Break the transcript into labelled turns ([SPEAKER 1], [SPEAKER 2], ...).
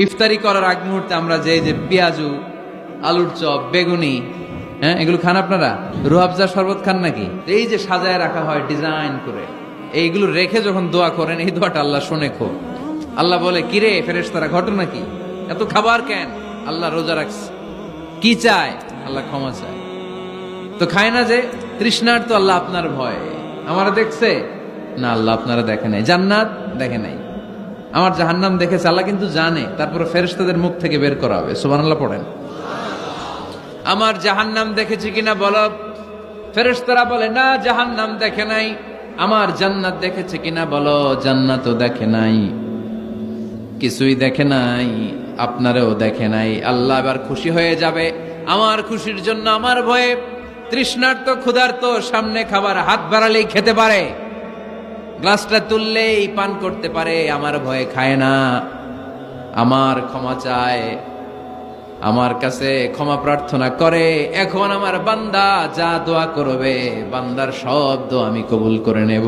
[SPEAKER 1] ইফতারি করার আগ মুহূর্তে আমরা যে পেঁয়াজু, আলুর চপ, বেগুনি, হ্যাঁ, এগুলো খান আপনারা? রুহাবজা শরবত খান নাকি? এই যে সাজায় রাখা হয় ডিজাইন করে, এইগুলো রেখে যখন দোয়া করেন, এই দোয়াটা আল্লাহ শুনে খো। আল্লাহ বলে, কিরে ফেরেশতারা, ঘটনা কি? এত খাবার কেন? আল্লাহ রোজা রাখছে। কি চায়? আল্লাহ ক্ষমা চায়। তো খায় না যে তৃষ্ণার, তো আল্লাহ আপনার ভয়। আমার দেখছে না, আল্লাহ আপনারা দেখে নাই। জান্নাত দেখে নাই, আমার জাহান্নাম দেখেছে। আল্লাহ কিন্তু জানে, তারপরে ফেরেশতাদের মুখ থেকে বের করা হবে। সুবহানাল্লাহ পড়েন। আমার জাহান্নাম দেখেছি কিনা বলো। ফেরেশতারা বলে, না জাহান্নাম দেখে নাই। আমার জান্নাত দেখেছে কিনা বলো। জান্নাতও দেখে নাই, কিছুই দেখে নাই, আপনারেও দেখে নাই। আল্লাহ এবার খুশি হয়ে যাবে। আমার খুশির জন্য, আমার ভয়ে তৃষ্ণার্ত ক্ষুধার্ত সামনে খাবার হাত বাড়ালেই খেতে পারে, গ্লাসটা তুললেই পান করতে পারে, আমার ভয়ে খায় না। আমার ক্ষমা চায়, আমার কাছে ক্ষমা প্রার্থনা করে। এখন আমার বান্দা যা দোয়া করবে, বান্দার সব দোয়া আমি কবুল করে নেব।